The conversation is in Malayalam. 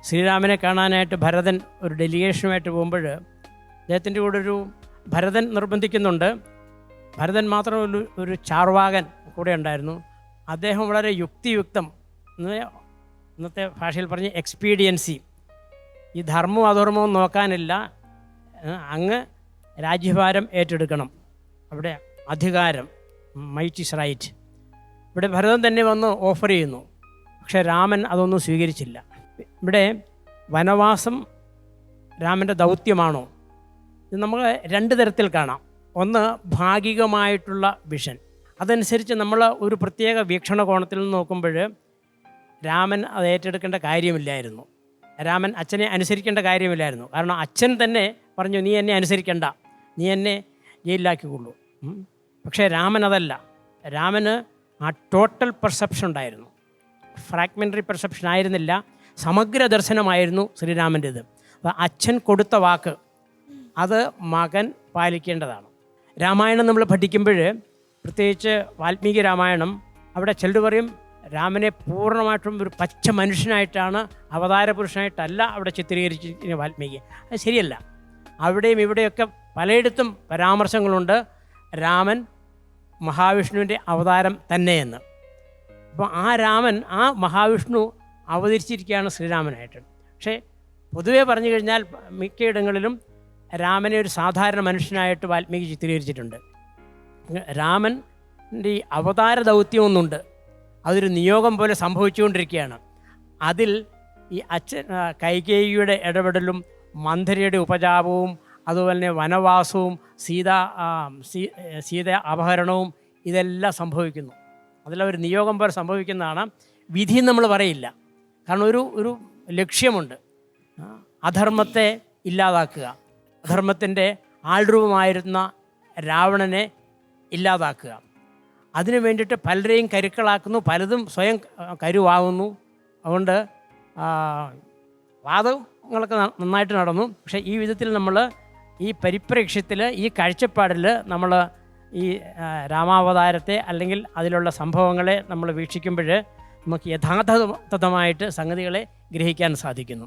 ശ്രീരാമനെ കാണാനായിട്ട് ഭരതൻ ഒരു ഡെലിഗേഷനുമായിട്ട് പോകുമ്പോൾ അദ്ദേഹത്തിൻ്റെ കൂടെ ഭരതൻ നിർബന്ധിക്കുന്നുണ്ട്. ഭരതൻ മാത്രം ഒരു ചാർവാകൻ കൂടെ ഉണ്ടായിരുന്നു. അദ്ദേഹം വളരെ യുക്തിയുക്തം, ഇന്നത്തെ ഭാഷയിൽ പറഞ്ഞ് എക്സ്പീഡിയൻസി, ഈ ധർമ്മവും അധർമ്മവും നോക്കാനില്ല, അങ്ങ് രാജ്യഭാരം ഏറ്റെടുക്കണം, അവിടെ അധികാരം, മൈറ്റ് ഈസ് റൈറ്റ്. ഇവിടെ ഭരതൻ തന്നെ വന്ന് ഓഫർ ചെയ്യുന്നു. പക്ഷേ രാമൻ അതൊന്നും സ്വീകരിച്ചില്ല. ഇവിടെ വനവാസം രാമൻ്റെ ദൗത്യമാണോ? ഇത് നമുക്ക് രണ്ട് തരത്തിൽ കാണാം. ഒന്ന് ഭാഗികമായിട്ടുള്ള വിഷൻ, അതനുസരിച്ച് നമ്മൾ ഒരു പ്രത്യേക വീക്ഷണകോണത്തിൽ നിന്ന് നോക്കുമ്പോൾ രാമൻ അത് ഏറ്റെടുക്കേണ്ട കാര്യമില്ലായിരുന്നു. രാമൻ അച്ഛനെ അനുസരിക്കേണ്ട കാര്യമില്ലായിരുന്നു. കാരണം അച്ഛൻ തന്നെ പറഞ്ഞു, നീ എന്നെ അനുസരിക്കണ്ട, നീ എന്നെ ജയിലിലാക്കിക്കൊള്ളൂ. പക്ഷേ രാമൻ അതല്ല. രാമന് ആ ടോട്ടൽ പെർസെപ്ഷൻ ഉണ്ടായിരുന്നു. ഫ്രാഗ്മെൻ്ററി പെർസെപ്ഷൻ ആയിരുന്നില്ല, സമഗ്ര ദർശനമായിരുന്നു ശ്രീരാമൻ്റേത്. അപ്പോൾ അച്ഛൻ കൊടുത്ത വാക്ക് അത് മകൻ പാലിക്കേണ്ടതാണ്. രാമായണം നമ്മൾ പഠിക്കുമ്പോൾ, പ്രത്യേകിച്ച് വാൽമീകി രാമായണം, അവിടെ ചിലർ പറയും രാമനെ പൂർണ്ണമായിട്ടും ഒരു പച്ച മനുഷ്യനായിട്ടാണ്, അവതാര പുരുഷനായിട്ടല്ല അവിടെ ചിത്രീകരിച്ചിരിക്കുന്ന വാൽമീകി. അത് ശരിയല്ല. അവിടെയും ഇവിടെയൊക്കെ പലയിടത്തും പരാമർശങ്ങളുണ്ട് രാമൻ മഹാവിഷ്ണുവിൻ്റെ അവതാരം തന്നെയെന്ന്. അപ്പോൾ ആ രാമൻ, ആ മഹാവിഷ്ണു അവതരിച്ചിരിക്കുകയാണ് ശ്രീരാമനായിട്ട്. പക്ഷേ പൊതുവേ പറഞ്ഞു കഴിഞ്ഞാൽ മിക്കയിടങ്ങളിലും രാമനെ ഒരു സാധാരണ മനുഷ്യനായിട്ട് വാൽമീകി ചിത്രീകരിച്ചിട്ടുണ്ട്. രാമൻ്റെ ഈ അവതാര ദൗത്യമൊന്നുണ്ട്, അതൊരു നിയോഗം പോലെ സംഭവിച്ചുകൊണ്ടിരിക്കുകയാണ്. അതിൽ ഈ കൈകേയിയുടെ ഇടപെടലും മന്ധരയുടെ ഉപജാപവും അതുപോലെ തന്നെ വനവാസവും സീത അപഹരണവും ഇതെല്ലാം സംഭവിക്കുന്നു. അതിലൊരു നിയോഗം പോലെ സംഭവിക്കുന്നതാണ്. വിധി നമ്മൾ പറയില്ല. കാരണം ഒരു ലക്ഷ്യമുണ്ട്, അധർമ്മത്തെ ഇല്ലാതാക്കുക, അധർമ്മത്തിൻ്റെ ആൾരൂപമായിരുന്ന രാവണനെ ഇല്ലാതാക്കുക. അതിനു വേണ്ടിയിട്ട് പലരെയും കരുക്കളാക്കുന്നു, പലതും സ്വയം കരുവാകുന്നു. അതുകൊണ്ട് വാദങ്ങളൊക്കെ നന്നായിട്ട് നടന്നു. പക്ഷേ ഈ വിധത്തിൽ നമ്മൾ ഈ പരിപ്രേക്ഷ്യത്തിൽ, ഈ കാഴ്ചപ്പാടിൽ നമ്മൾ ഈ രാമാവതാരത്തെ അല്ലെങ്കിൽ അതിലുള്ള സംഭവങ്ങളെ നമ്മൾ വീക്ഷിക്കുമ്പോൾ നമുക്ക് യഥാർത്ഥമായിട്ട് സംഗതികളെ ഗ്രഹിക്കാൻ സാധിക്കുന്നു.